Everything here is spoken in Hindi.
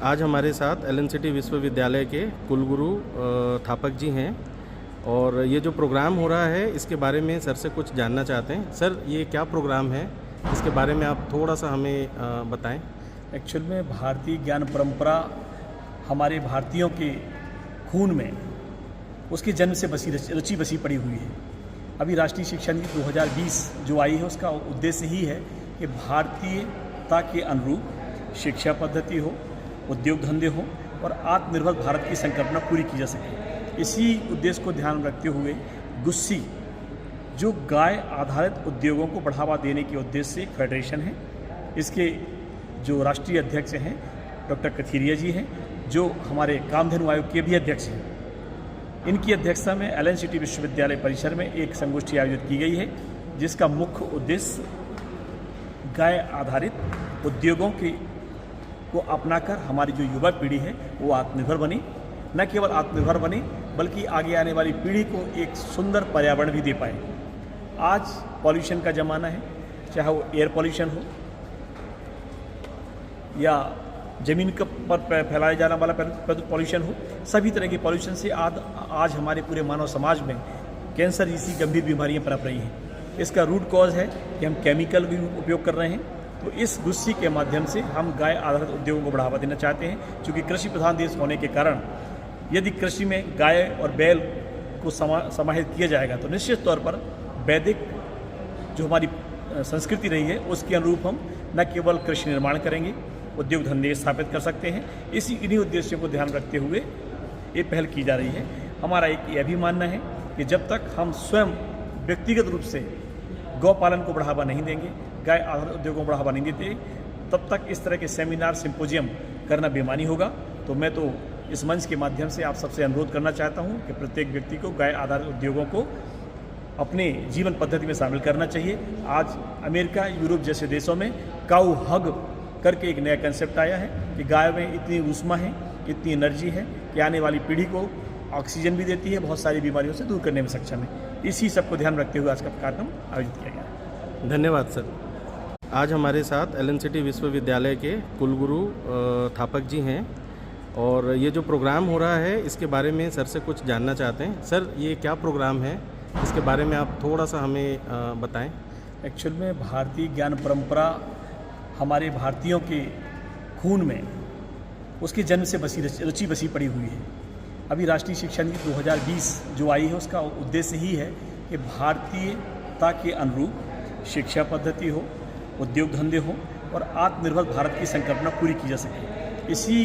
आज हमारे साथ एलएनसीटी विश्वविद्यालय के कुलगुरु थापक जी हैं और ये जो प्रोग्राम हो रहा है इसके बारे में सर से कुछ जानना चाहते हैं। सर, ये क्या प्रोग्राम है, इसके बारे में आप थोड़ा सा हमें बताएं। एक्चुअल में भारतीय ज्ञान परंपरा हमारे भारतीयों के खून में उसके जन्म से रची बसी पड़ी हुई है। अभी राष्ट्रीय शिक्षा नीति 2020 जो आई है उसका उद्देश्य ही है कि भारतीयता के अनुरूप शिक्षा पद्धति हो, उद्योग धंधे हो और आत्मनिर्भर भारत की संकल्पना पूरी की जा सके। इसी उद्देश्य को ध्यान में रखते हुए गुस्सी जो गाय आधारित उद्योगों को बढ़ावा देने के उद्देश्य से एक फेडरेशन है। इसके जो राष्ट्रीय अध्यक्ष हैं डॉक्टर कथीरिया जी हैं, जो हमारे कामधेनु आयोग के भी अध्यक्ष हैं। इनकी अध्यक्षता में एलएनसीटी विश्वविद्यालय परिसर में एक संगोष्ठी आयोजित की गई है, जिसका मुख्य उद्देश्य गाय आधारित उद्योगों को अपनाकर हमारी जो युवा पीढ़ी है वो आत्मनिर्भर बने। न केवल आत्मनिर्भर बने बल्कि आगे आने वाली पीढ़ी को एक सुंदर पर्यावरण भी दे पाए। आज पॉल्यूशन का ज़माना है, चाहे वो एयर पॉल्यूशन हो या ज़मीन पर फैलाया जाने वाला पॉल्यूशन हो, सभी तरह के पॉल्यूशन से आज हमारे पूरे मानव समाज में कैंसर जैसी गंभीर बीमारियां पनप रही हैं। इसका रूट कॉज है कि हम केमिकल भी उपयोग कर रहे हैं। तो इस गुस्सी के माध्यम से हम गाय आधारित उद्योगों को बढ़ावा देना चाहते हैं, क्योंकि कृषि प्रधान देश होने के कारण यदि कृषि में गाय और बैल को समाहित किया जाएगा तो निश्चित तौर पर वैदिक जो हमारी संस्कृति रही है उसके अनुरूप हम न केवल कृषि निर्माण करेंगे, उद्योग धंधे स्थापित कर सकते हैं। इन्हीं उद्देश्यों को ध्यान रखते हुए ये पहल की जा रही है। हमारा एक यह भी मानना है कि जब तक हम स्वयं व्यक्तिगत रूप से गौ पालन को बढ़ावा नहीं देंगे, गाय आधारित उद्योगों को बढ़ावा नहीं देते, तब तक इस तरह के सेमिनार सिंपोजियम करना बेमानी होगा। तो मैं तो इस मंच के माध्यम से आप सबसे अनुरोध करना चाहता हूँ कि प्रत्येक व्यक्ति को गाय आधारित उद्योगों को अपने जीवन पद्धति में शामिल करना चाहिए। आज अमेरिका, यूरोप जैसे देशों में काऊ हग करके एक नया कंसेप्ट आया है कि गाय में इतनी ऊष्मा है, इतनी एनर्जी है कि आने वाली पीढ़ी को ऑक्सीजन भी देती है, बहुत सारी बीमारियों से दूर करने में सक्षम है। इसी सब को ध्यान रखते हुए आज का कार्यक्रम आयोजित किया गया। धन्यवाद सर। आज हमारे साथ एलएनसीटी विश्वविद्यालय के कुलगुरु थापक जी हैं और ये जो प्रोग्राम हो रहा है इसके बारे में सर से कुछ जानना चाहते हैं। सर, ये क्या प्रोग्राम है, इसके बारे में आप थोड़ा सा हमें बताएं। एक्चुअल में भारतीय ज्ञान परंपरा हमारे भारतीयों के खून में उसके जन्म से रची बसी पड़ी हुई है। अभी राष्ट्रीय शिक्षा नीति 2020 जो आई है उसका उद्देश्य ही है कि भारतीयता के अनुरूप शिक्षा पद्धति हो, उद्योग धंधे हो और आत्मनिर्भर भारत की संकल्पना पूरी की जा सके। इसी